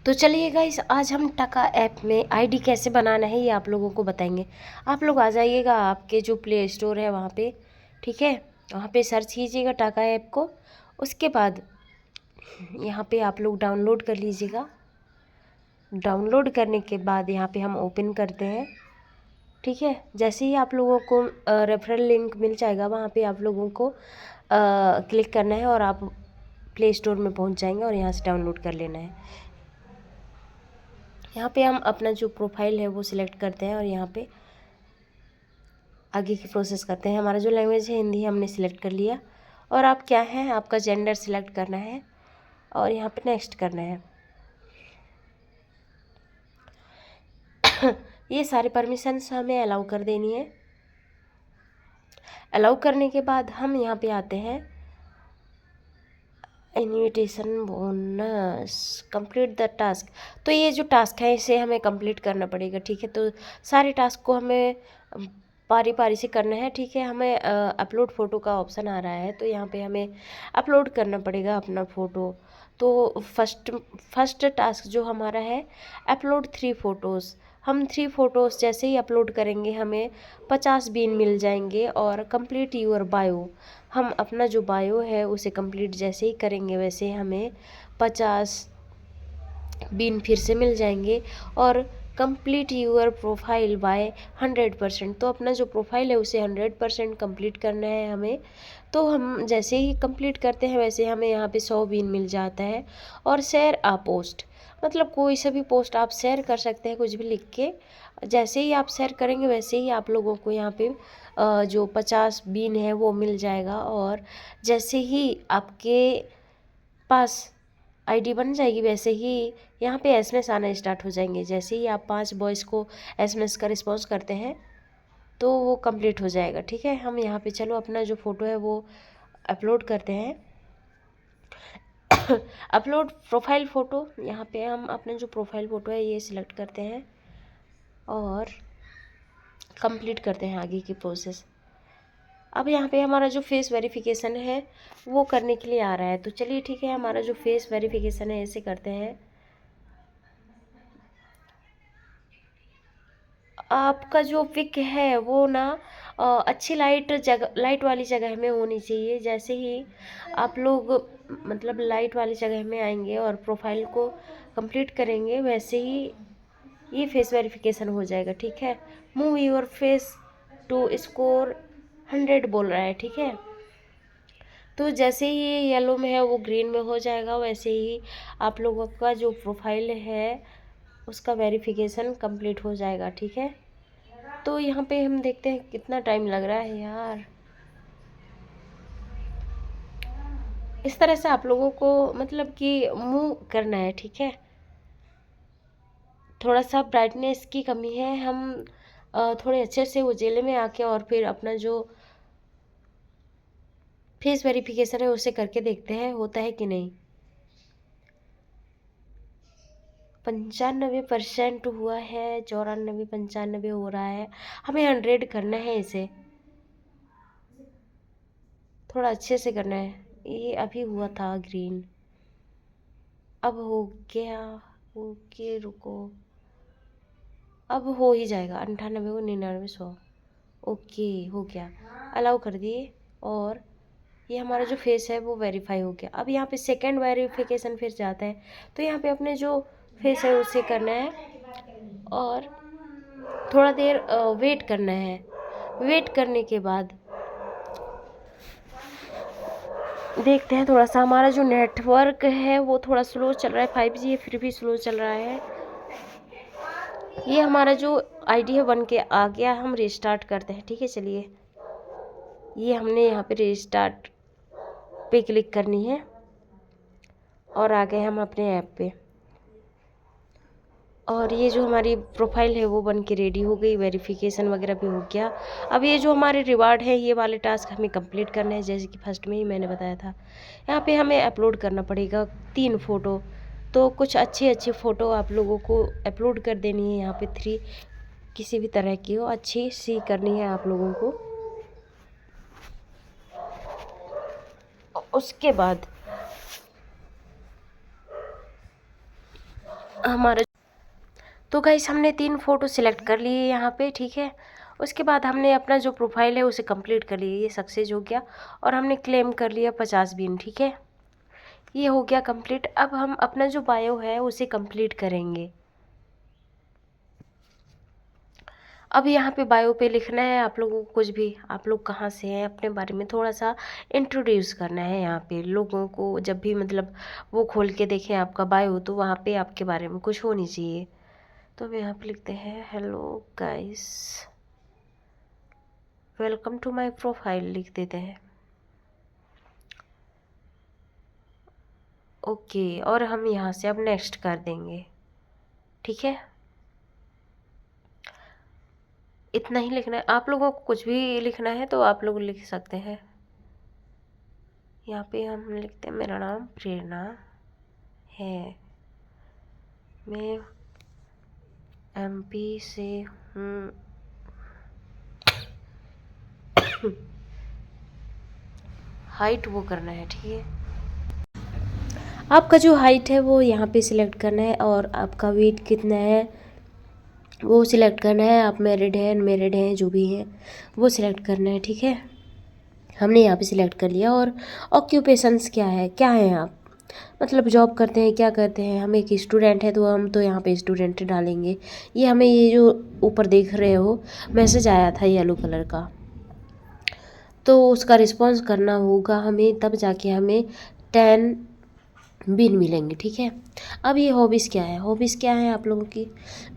तो चलिए गाइस, आज हम टका ऐप में आईडी कैसे बनाना है ये आप लोगों को बताएंगे। आप लोग आ जाइएगा आपके जो प्ले स्टोर है वहाँ पे, ठीक है। वहाँ पे सर्च कीजिएगा टका ऐप को। उसके बाद यहाँ पे आप लोग डाउनलोड कर लीजिएगा। डाउनलोड करने के बाद यहाँ पे हम ओपन करते हैं, ठीक है। जैसे ही आप लोगों को रेफरल लिंक मिल जाएगा, वहाँ पे आप लोगों को क्लिक करना है और आप प्ले स्टोर में पहुँच जाएंगे और यहाँ से डाउनलोड कर लेना है। यहाँ पे हम अपना जो प्रोफाइल है वो सिलेक्ट करते हैं और यहाँ पे आगे की प्रोसेस करते हैं। हमारा जो लैंग्वेज है हिंदी हमने सिलेक्ट कर लिया। और आप क्या है, आपका जेंडर सिलेक्ट करना है और यहाँ पे नेक्स्ट करना है। ये सारे परमिशंस हमें अलाउ कर देनी है। अलाउ करने के बाद हम यहाँ पे आते हैं invitation bonus complete the task. तो ये जो टास्क है इसे हमें कंप्लीट करना पड़ेगा, ठीक है। तो सारे टास्क को हमें पारी पारी से करना है, ठीक है। हमें अपलोड फ़ोटो का ऑप्शन आ रहा है, तो यहाँ पे हमें अपलोड करना पड़ेगा अपना फ़ोटो। तो फर्स्ट टास्क जो हमारा है, अपलोड 3 फ़ोटोज़। हम 3 फ़ोटोज़ जैसे ही अपलोड करेंगे हमें 50 बीन मिल जाएंगे। और कंप्लीट यूर बायो, हम अपना जो बायो है उसे कंप्लीट जैसे ही करेंगे वैसे हमें 50 बीन फिर से मिल जाएंगे। और कंप्लीट यूअर प्रोफाइल बाय 100%, तो अपना जो प्रोफाइल है उसे 100% कंप्लीट करना है हमें। तो हम जैसे ही कंप्लीट करते हैं वैसे हमें यहाँ पे 100 बीन मिल जाता है। और शेयर आ पोस्ट, मतलब कोई सा भी पोस्ट आप शेयर कर सकते हैं कुछ भी लिख के। जैसे ही आप शेयर करेंगे वैसे ही आप लोगों को यहाँ पे जो 50 बीन है वो मिल जाएगा। और जैसे ही आपके पास आईडी बन जाएगी वैसे ही यहाँ पे एसएमएस आना स्टार्ट हो जाएंगे। जैसे ही आप 5 बॉयज़ को एसएमएस का रिस्पॉन्स करते हैं तो वो कंप्लीट हो जाएगा, ठीक है। हम यहाँ पे चलो अपना जो फ़ोटो है वो अपलोड करते हैं। अपलोड प्रोफाइल फ़ोटो, यहाँ पे हम अपने जो प्रोफाइल फ़ोटो है ये सिलेक्ट करते हैं और कंप्लीट करते हैं आगे की प्रोसेस। अब यहाँ पे हमारा जो फेस वेरिफिकेशन है वो करने के लिए आ रहा है। तो चलिए ठीक है, हमारा जो फेस वेरिफिकेशन है ऐसे करते हैं। आपका जो पिक है वो ना अच्छी लाइट वाली जगह में होनी चाहिए। जैसे ही आप लोग मतलब लाइट वाली जगह में आएंगे और प्रोफाइल को कंप्लीट करेंगे वैसे ही ये फेस वेरिफिकेशन हो जाएगा, ठीक है। Move your face to score 100 बोल रहा है, ठीक है। तो जैसे ही ये येलो में है वो ग्रीन में हो जाएगा, वैसे ही आप लोगों का जो प्रोफाइल है उसका वेरिफिकेशन कंप्लीट हो जाएगा, ठीक है। तो यहाँ पे हम देखते हैं कितना टाइम लग रहा है यार। इस तरह से आप लोगों को मतलब कि मूव करना है, ठीक है। थोड़ा सा ब्राइटनेस की कमी है, हम थोड़े अच्छे से उजेले में आके और फिर अपना जो फेस वेरिफिकेशन है उसे करके देखते हैं होता है कि नहीं। 95% हुआ है, 94 95 हो रहा है। हमें 100 करना है इसे, थोड़ा अच्छे से करना है। ये अभी हुआ था ग्रीन, अब हो गया। ओके रुको, अब हो ही जाएगा। 98 को 99 100, ओके हो गया, अलाउ कर दिए। और ये हमारा जो फेस है वो वेरीफाई हो गया। अब यहाँ पे सेकंड वेरिफिकेशन फिर जाता है, तो यहाँ पे अपने जो फेस है उसे करना है और थोड़ा देर वेट करना है। वेट करने के बाद देखते हैं, थोड़ा सा हमारा जो नेटवर्क है वो थोड़ा स्लो चल रहा है। 5G है फिर भी स्लो चल रहा है। ये हमारा जो आईडी है बन के आ गया, हम रिस्टार्ट करते हैं, ठीक है। चलिए, ये हमने यहाँ पे रिस्टार्ट पे क्लिक करनी है और आ गए हम अपने ऐप पे। और ये जो हमारी प्रोफाइल है वो बन के रेडी हो गई, वेरिफिकेशन वगैरह भी हो गया। अब ये जो हमारे रिवार्ड है ये वाले टास्क हमें कंप्लीट करने हैं, जैसे कि फर्स्ट में ही मैंने बताया था। यहाँ पे हमें अपलोड करना पड़ेगा 3 फ़ोटो। तो कुछ अच्छी अच्छी फ़ोटो आप लोगों को अपलोड कर देनी है। यहाँ पे 3 किसी भी तरह की हो, अच्छी सी करनी है आप लोगों को। उसके बाद हमारा तो गाइस हमने 3 फ़ोटो सिलेक्ट कर लिए यहाँ पे, ठीक है। उसके बाद हमने अपना जो प्रोफाइल है उसे कंप्लीट कर लिया, ये सक्सेस हो गया और हमने क्लेम कर लिया 50 बीन, ठीक है। ये हो गया कंप्लीट। अब हम अपना जो बायो है उसे कंप्लीट करेंगे। अब यहाँ पे बायो पे लिखना है आप लोगों को कुछ भी, आप लोग कहाँ से हैं, अपने बारे में थोड़ा सा इंट्रोड्यूस करना है यहाँ पे लोगों को। जब भी मतलब वो खोल के देखें आपका बायो तो वहाँ पे आपके बारे में कुछ होनी चाहिए। तो हम यहाँ पे लिखते हैं hello guys, welcome to my profile लिख देते हैं। ओके, और हम यहाँ से अब नेक्स्ट कर देंगे, ठीक है। इतना ही लिखना है। आप लोगों को कुछ भी लिखना है तो आप लोग लिख सकते हैं। यहाँ पे हम लिखते हैं मेरा नाम प्रेरणा है, मैं एमपी से हूँ। हाइट वो करना है, ठीक है। आपका जो हाइट है वो यहाँ पे सिलेक्ट करना है और आपका वेट कितना है वो सिलेक्ट करना है। आप मैरिड हैं अनमैरिड हैं जो भी हैं वो सिलेक्ट करना है, ठीक है। हमने यहाँ पे सिलेक्ट कर लिया। और ऑक्यूपेशंस क्या है, क्या हैं आप, मतलब जॉब करते हैं, क्या करते हैं। हम एक स्टूडेंट है तो हम तो यहाँ पे स्टूडेंट डालेंगे। ये हमें ये जो ऊपर देख रहे हो मैसेज आया था येलो कलर का, तो उसका रिस्पॉन्स करना होगा हमें, तब जाके हमें 10 बिन मिलेंगे, ठीक है। अब ये हॉबीज़ क्या है, हॉबीज़ क्या है आप लोगों की,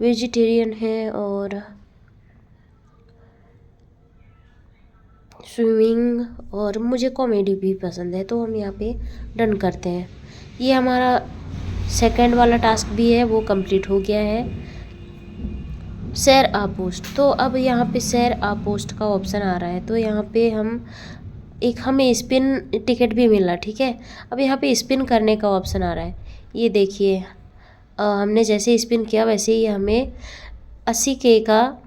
वेजिटेरियन है और स्विमिंग और मुझे कॉमेडी भी पसंद है, तो हम यहाँ पे डन करते हैं। ये हमारा सेकंड वाला टास्क भी है वो कंप्लीट हो गया है। शेयर आ पोस्ट, तो अब यहाँ पे शेयर आ पोस्ट का ऑप्शन आ रहा है, तो यहाँ पे हमें स्पिन टिकट भी मिला, ठीक है। अब यहाँ पे स्पिन करने का ऑप्शन आ रहा है, ये देखिए। हमने जैसे स्पिन किया वैसे ही हमें 80K का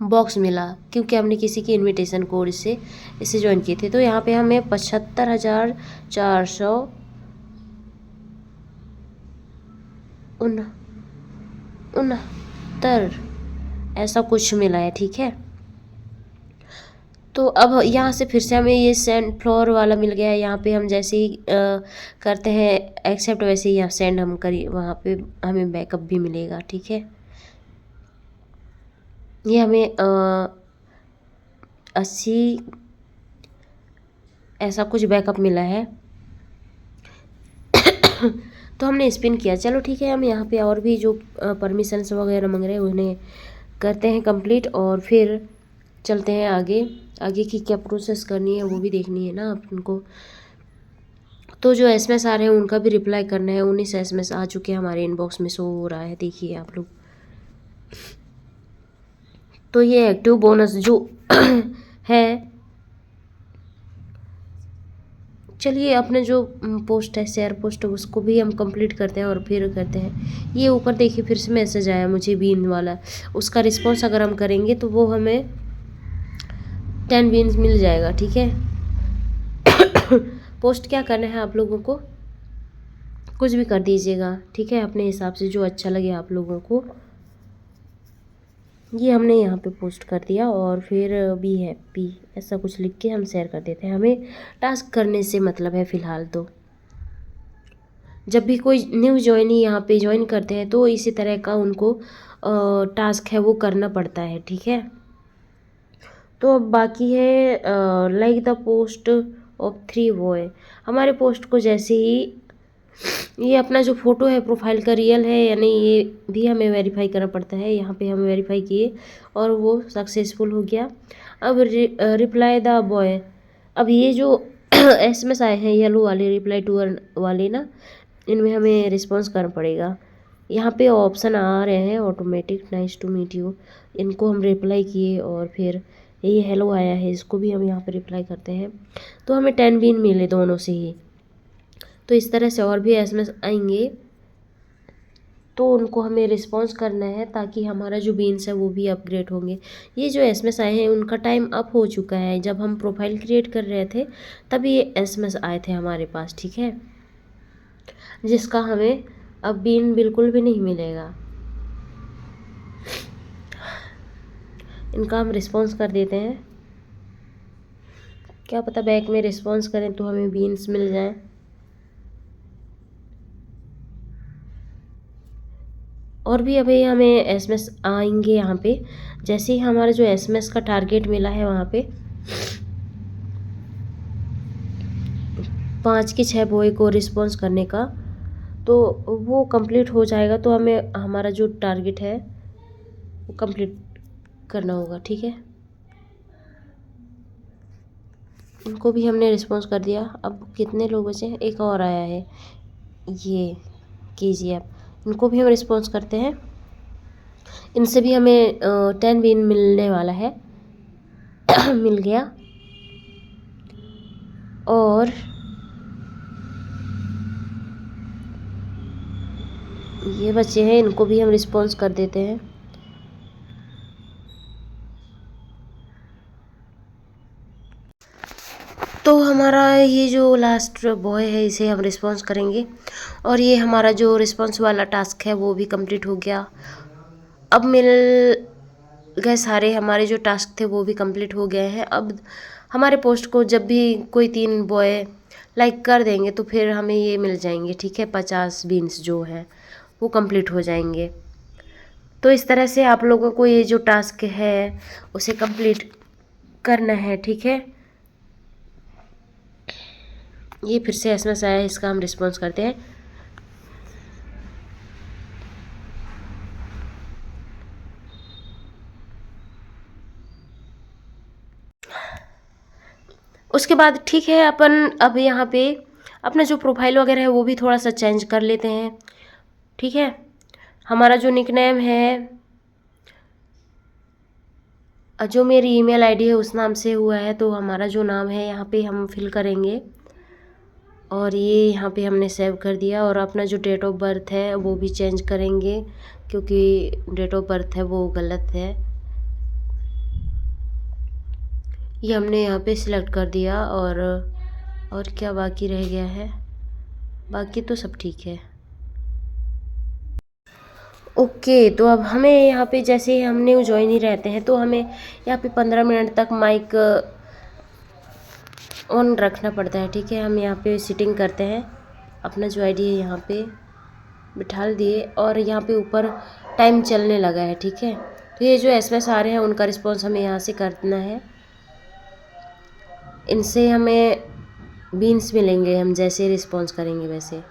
बॉक्स मिला, क्योंकि हमने किसी की इनविटेशन कोड से इसे ज्वाइन किए थे। तो यहाँ पे हमें 75,469 ऐसा कुछ मिला है, ठीक है। तो अब यहाँ से फिर से हमें ये सेंड फ्लोर वाला मिल गया है। यहाँ पे हम जैसे ही करते हैं एक्सेप्ट, वैसे ही यहाँ सेंड हम करिए, वहाँ पे हमें बैकअप भी मिलेगा, ठीक है। ये हमें 80 ऐसा कुछ बैकअप मिला है। तो हमने स्पिन किया, चलो ठीक है। हम यहाँ पे और भी जो परमिशंस वगैरह मांग रहे हैं उन्हें करते हैं कंप्लीट और फिर चलते हैं आगे। आगे की क्या प्रोसेस करनी है वो भी देखनी है ना अपन को। तो जो एसएमएस आ रहे हैं उनका भी रिप्लाई करना है। 19 एसएमएस आ चुके हैं हमारे इनबॉक्स में, शो हो रहा है, देखिए आप लोग। तो ये एक्टिव बोनस जो है, चलिए अपने जो पोस्ट है शेयर पोस्ट उसको भी हम कंप्लीट करते हैं और फिर करते हैं। ये ऊपर देखिए फिर से मैसेज आया मुझे बीन वाला, उसका रिस्पॉन्स अगर हम करेंगे तो वो हमें 10 बीन्स मिल जाएगा, ठीक है। पोस्ट क्या करना है आप लोगों को, कुछ भी कर दीजिएगा, ठीक है, अपने हिसाब से जो अच्छा लगे आप लोगों को। ये हमने यहाँ पे पोस्ट कर दिया और फिर बी हैप्पी ऐसा कुछ लिख के हम शेयर कर देते हैं। हमें टास्क करने से मतलब है फ़िलहाल। तो जब भी कोई न्यू ज्वाइनी यहाँ पे ज्वाइन करते हैं तो इसी तरह का उनको टास्क है वो करना पड़ता है, ठीक है। तो अब बाकी है like the post of 3 boy. हमारे पोस्ट को जैसे ही ये अपना जो फ़ोटो है प्रोफाइल का रियल है या नहीं ये भी हमें वेरीफाई करना पड़ता है। यहाँ पे हम वेरीफाई किए और वो सक्सेसफुल हो गया। अब रिप्लाई द बॉय, अब ये जो एसएमएस आए हैं येलो वाले रिप्लाई टू वाले ना, इनमें हमें रिस्पॉन्स करना पड़ेगा। यहाँ पे ऑप्शन आ रहे हैं automatic nice to meet you, इनको हम रिप्लाई किए और फिर ये हेलो आया है इसको भी हम यहाँ पे रिप्लाई करते हैं। तो हमें 10 बीन मिले दोनों से ही। तो इस तरह से और भी एसएमएस आएंगे तो उनको हमें रिस्पॉन्स करना है ताकि हमारा जो बीन्स है वो भी अपग्रेड होंगे। ये जो एसएमएस आए हैं उनका टाइम अप हो चुका है, जब हम प्रोफाइल क्रिएट कर रहे थे तब ये एसएमएस आए थे हमारे पास, ठीक है। जिसका हमें अब बीन बिल्कुल भी नहीं मिलेगा। इनका हम रिस्पॉन्स कर देते हैं, क्या पता बैक में रिस्पॉन्स करें तो हमें बीन्स मिल जाएं। और भी अभी हमें एसएमएस आएंगे यहाँ पे। जैसे ही हमारा जो एसएमएस का टारगेट मिला है वहाँ पे 5 के 6 बॉय को रिस्पॉन्स करने का, तो वो कंप्लीट हो जाएगा। तो हमें हमारा जो टारगेट है वो कंप्लीट करना होगा, ठीक है। इनको भी हमने रिस्पॉन्स कर दिया। अब कितने लोग बचे हैं, एक और आया है ये KGF, इनको भी हम रिस्पॉन्स करते हैं। इनसे भी हमें 10 विन मिलने वाला है। मिल गया। और ये बच्चे हैं, इनको भी हम रिस्पॉन्स कर देते हैं। तो हमारा ये जो लास्ट बॉय है इसे हम रिस्पॉन्स करेंगे। और ये हमारा जो रिस्पॉन्स वाला टास्क है वो भी कंप्लीट हो गया। अब मिल गए सारे हमारे जो टास्क थे वो भी कंप्लीट हो गए हैं। अब हमारे पोस्ट को जब भी कोई 3 बॉय लाइक कर देंगे तो फिर हमें ये मिल जाएंगे, ठीक है, 50 बीन्स जो है वो कंप्लीट हो जाएंगे। तो इस तरह से आप लोगों को ये जो टास्क है उसे कंप्लीट करना है, ठीक है। ये फिर से एसएमएस आया है, इसका हम रिस्पॉन्स करते हैं। उसके बाद ठीक है, अपन अब यहाँ पे अपना जो प्रोफाइल वगैरह है वो भी थोड़ा सा चेंज कर लेते हैं, ठीक है। हमारा जो निकनेम है, जो मेरी ईमेल आईडी है उस नाम से हुआ है, तो हमारा जो नाम है यहाँ पे हम फिल करेंगे। और ये यहाँ पे हमने सेव कर दिया। और अपना जो डेट ऑफ बर्थ है वो भी चेंज करेंगे, क्योंकि डेट ऑफ बर्थ है वो गलत है। ये हमने यहाँ पे सिलेक्ट कर दिया। और क्या बाकी रह गया है, बाकी तो सब ठीक है। ओके, तो अब हमें यहाँ पे जैसे हम न्यू ज्वाइन ही रहते हैं तो हमें यहाँ पे 15 मिनट तक माइक ऑन रखना पड़ता है, ठीक है। हम यहाँ पे सीटिंग करते हैं, अपना जो आईडी है यहाँ पे बिठा दिए और यहाँ पे ऊपर टाइम चलने लगा है, ठीक है। तो ये जो एसएमएस आ रहे हैं उनका रिस्पॉन्स हमें यहाँ से करना है। इनसे हमें बीन्स मिलेंगे, हम जैसे रिस्पॉन्स करेंगे वैसे।